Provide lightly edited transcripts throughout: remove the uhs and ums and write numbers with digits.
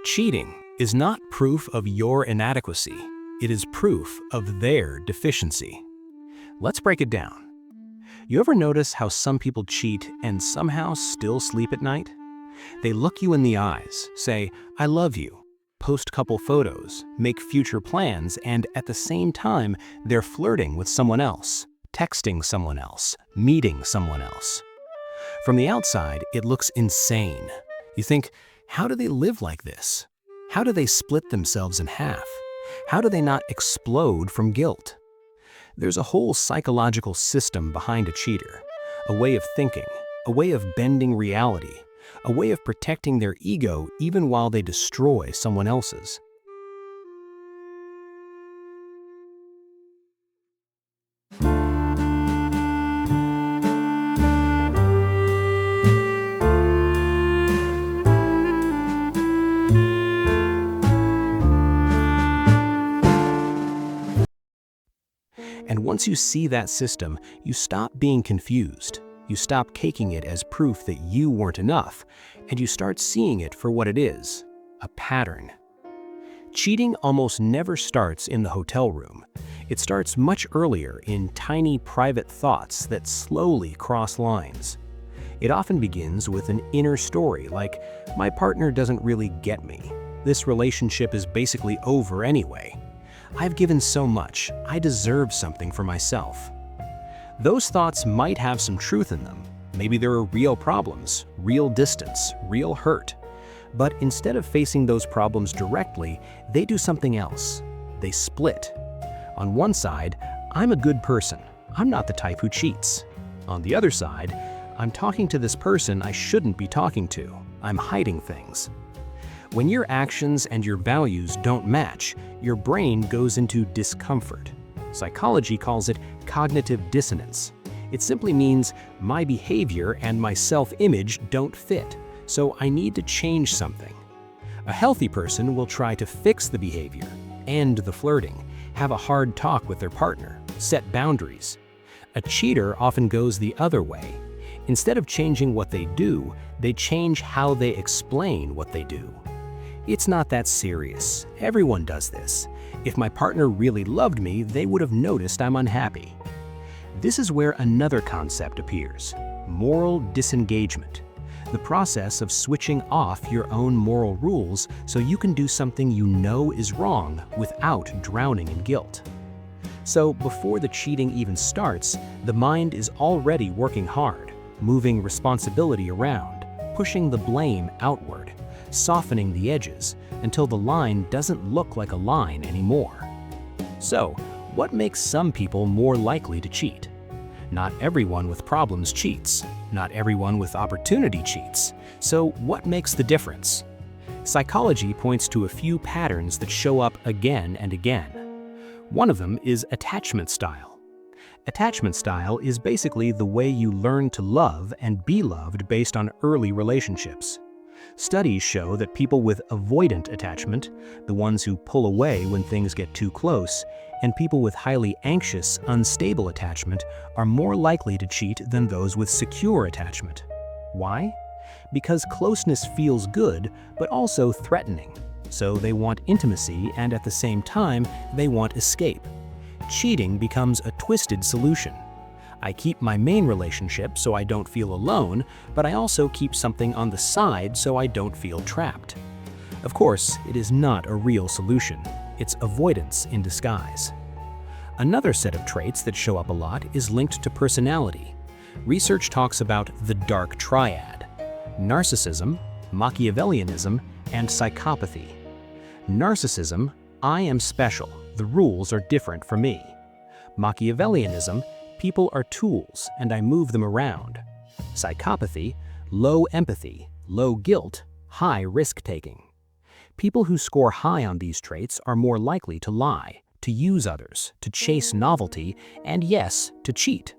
Cheating is not proof of your inadequacy. It is proof of their deficiency. Let's break it down. You ever notice how some people cheat and somehow still sleep at night? They look you in the eyes, say, "I love you," post couple photos, make future plans, and at the same time, they're flirting with someone else, texting someone else, meeting someone else. From the outside, it looks insane. You think, how do they live like this? How do they split themselves in half? How do they not explode from guilt? There's a whole psychological system behind a cheater, a way of thinking, a way of bending reality, a way of protecting their ego even while they destroy someone else's. And once you see that system, you stop being confused. You stop taking it as proof that you weren't enough, and you start seeing it for what it is, a pattern. Cheating almost never starts in the hotel room. It starts much earlier in tiny private thoughts that slowly cross lines. It often begins with an inner story like, "My partner doesn't really get me. This relationship is basically over anyway. I've given so much, I deserve something for myself." Those thoughts might have some truth in them. Maybe there are real problems, real distance, real hurt. But instead of facing those problems directly, they do something else. They split. On one side, I'm a good person. I'm not the type who cheats. On the other side, I'm talking to this person I shouldn't be talking to. I'm hiding things. When your actions and your values don't match, your brain goes into discomfort. Psychology calls it cognitive dissonance. It simply means my behavior and my self-image don't fit, so I need to change something. A healthy person will try to fix the behavior, end the flirting, have a hard talk with their partner, set boundaries. A cheater often goes the other way. Instead of changing what they do, they change how they explain what they do. It's not that serious. Everyone does this. If my partner really loved me, they would have noticed I'm unhappy. This is where another concept appears: moral disengagement. The process of switching off your own moral rules so you can do something you know is wrong without drowning in guilt. So before the cheating even starts, the mind is already working hard, moving responsibility around, pushing the blame outward, softening the edges until the line doesn't look like a line anymore. So, what makes some people more likely to cheat? Not everyone with problems cheats. Not everyone with opportunity cheats. So, what makes the difference? Psychology points to a few patterns that show up again and again. One of them is attachment style. Attachment style is basically the way you learn to love and be loved based on early relationships. Studies show that people with avoidant attachment, the ones who pull away when things get too close, and people with highly anxious, unstable attachment are more likely to cheat than those with secure attachment. Why? Because closeness feels good, but also threatening. So they want intimacy, and at the same time, they want escape. Cheating becomes a twisted solution. I keep my main relationship so I don't feel alone, but I also keep something on the side so I don't feel trapped. Of course, it is not a real solution. It's avoidance in disguise. Another set of traits that show up a lot is linked to personality. Research talks about the dark triad: narcissism, Machiavellianism, and psychopathy. Narcissism: I am special, the rules are different for me. Machiavellianism: people are tools and I move them around. Psychopathy: low empathy, low guilt, high risk-taking. People who score high on these traits are more likely to lie, to use others, to chase novelty, and yes, to cheat.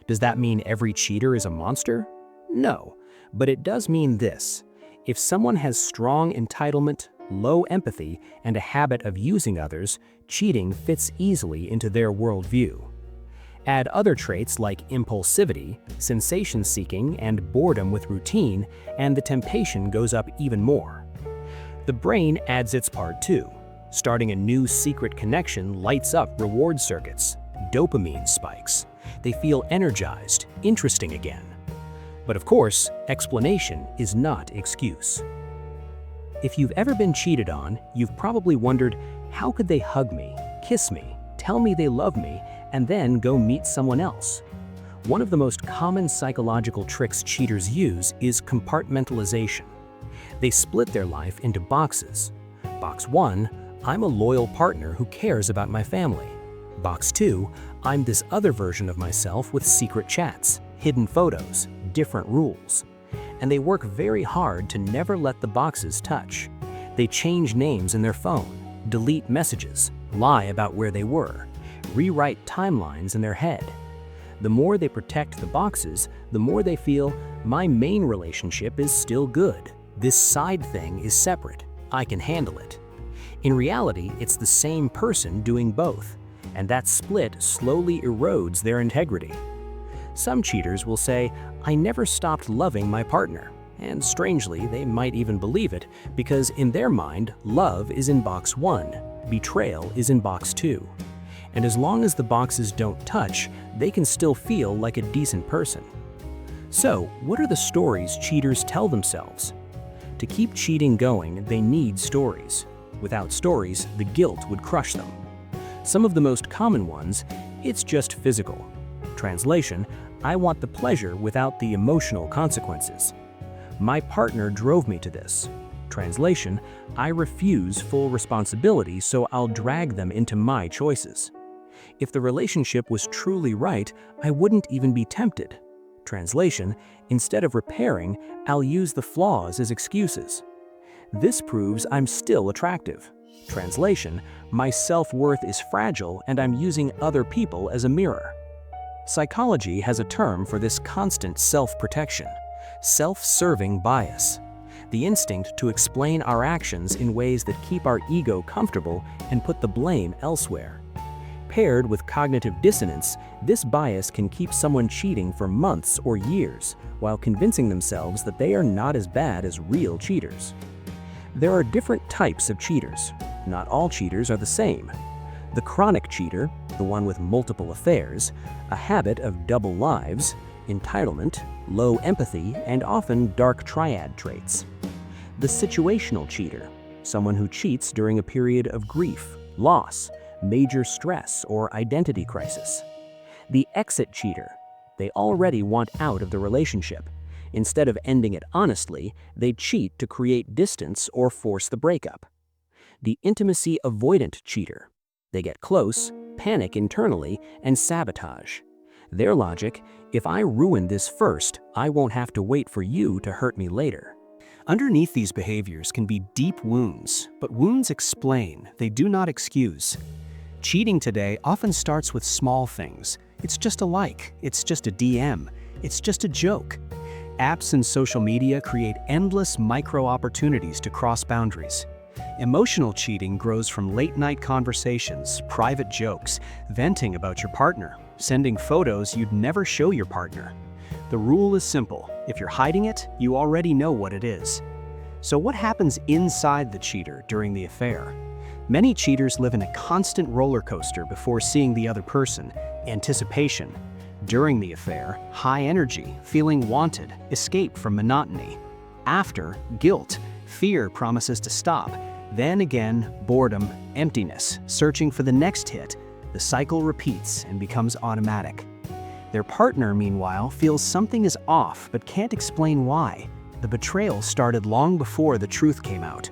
Does that mean every cheater is a monster? No, but it does mean this: if someone has strong entitlement, low empathy, and a habit of using others, cheating fits easily into their worldview. Add other traits like impulsivity, sensation-seeking, and boredom with routine, and the temptation goes up even more. The brain adds its part too. Starting a new secret connection lights up reward circuits. Dopamine spikes. They feel energized, interesting again. But of course, explanation is not excuse. If you've ever been cheated on, you've probably wondered, how could they hug me, kiss me, tell me they love me, and then go meet someone else? One of the most common psychological tricks cheaters use is compartmentalization. They split their life into boxes. Box 1, I'm a loyal partner who cares about my family. Box 2, I'm this other version of myself with secret chats, hidden photos, different rules. And they work very hard to never let the boxes touch. They change names in their phone, delete messages, lie about where they were, rewrite timelines in their head. The more they protect the boxes, the more they feel, my main relationship is still good. This side thing is separate. I can handle it. In reality, it's the same person doing both, and that split slowly erodes their integrity. Some cheaters will say, I never stopped loving my partner. And strangely, they might even believe it, because in their mind, love is in box 1, betrayal is in box 2. And as long as the boxes don't touch, they can still feel like a decent person. So, what are the stories cheaters tell themselves? To keep cheating going, they need stories. Without stories, the guilt would crush them. Some of the most common ones, it's just physical. Translation, I want the pleasure without the emotional consequences. My partner drove me to this. Translation, I refuse full responsibility, so I'll drag them into my choices. If the relationship was truly right, I wouldn't even be tempted. Translation, instead of repairing, I'll use the flaws as excuses. This proves I'm still attractive. Translation, my self-worth is fragile and I'm using other people as a mirror. Psychology has a term for this constant self-protection: self-serving bias. The instinct to explain our actions in ways that keep our ego comfortable and put the blame elsewhere. Paired with cognitive dissonance, this bias can keep someone cheating for months or years while convincing themselves that they are not as bad as real cheaters. There are different types of cheaters. Not all cheaters are the same. The chronic cheater, the one with multiple affairs, a habit of double lives, entitlement, low empathy, and often dark triad traits. The situational cheater, someone who cheats during a period of grief, loss, major stress, or identity crisis. The exit cheater, they already want out of the relationship. Instead of ending it honestly, they cheat to create distance or force the breakup. The intimacy avoidant cheater, they get close, panic internally, and sabotage. Their logic, if I ruin this first, I won't have to wait for you to hurt me later. Underneath these behaviors can be deep wounds, but wounds explain, they do not excuse. Cheating today often starts with small things. It's just a like, it's just a DM, it's just a joke. Apps and social media create endless micro-opportunities to cross boundaries. Emotional cheating grows from late-night conversations, private jokes, venting about your partner, sending photos you'd never show your partner. The rule is simple. If you're hiding it, you already know what it is. So what happens inside the cheater during the affair? Many cheaters live in a constant roller coaster before seeing the other person: anticipation. During the affair, high energy, feeling wanted, escape from monotony. After, guilt, fear promises to stop. Then again, boredom, emptiness, searching for the next hit. The cycle repeats and becomes automatic. Their partner, meanwhile, feels something is off but can't explain why. The betrayal started long before the truth came out.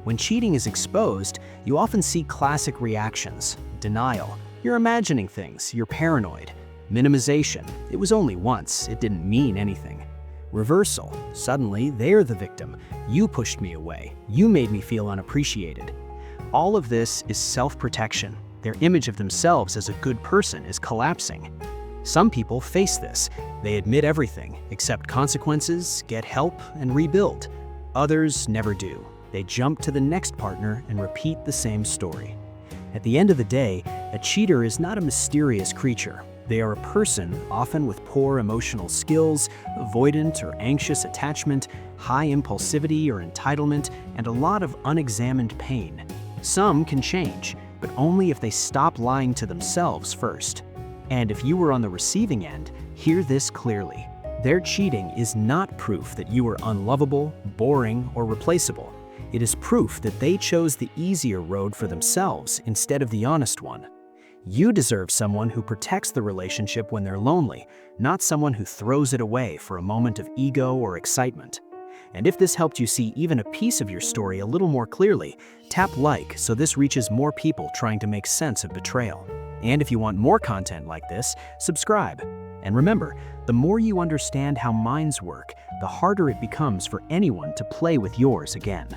When cheating is exposed, you often see classic reactions: denial, you're imagining things, you're paranoid; minimization, it was only once, it didn't mean anything; reversal, suddenly they're the victim, you pushed me away, you made me feel unappreciated. All of this is self-protection. Their image of themselves as a good person is collapsing. Some people face this. They admit everything, accept consequences, get help, and rebuild. Others never do. They jump to the next partner and repeat the same story. At the end of the day, a cheater is not a mysterious creature. They are a person, often with poor emotional skills, avoidant or anxious attachment, high impulsivity or entitlement, and a lot of unexamined pain. Some can change, but only if they stop lying to themselves first. And if you were on the receiving end, hear this clearly. Their cheating is not proof that you are unlovable, boring, or replaceable. It is proof that they chose the easier road for themselves instead of the honest one. You deserve someone who protects the relationship when they're lonely, not someone who throws it away for a moment of ego or excitement. And if this helped you see even a piece of your story a little more clearly, tap like so this reaches more people trying to make sense of betrayal. And if you want more content like this, subscribe. And remember, the more you understand how minds work, the harder it becomes for anyone to play with yours again.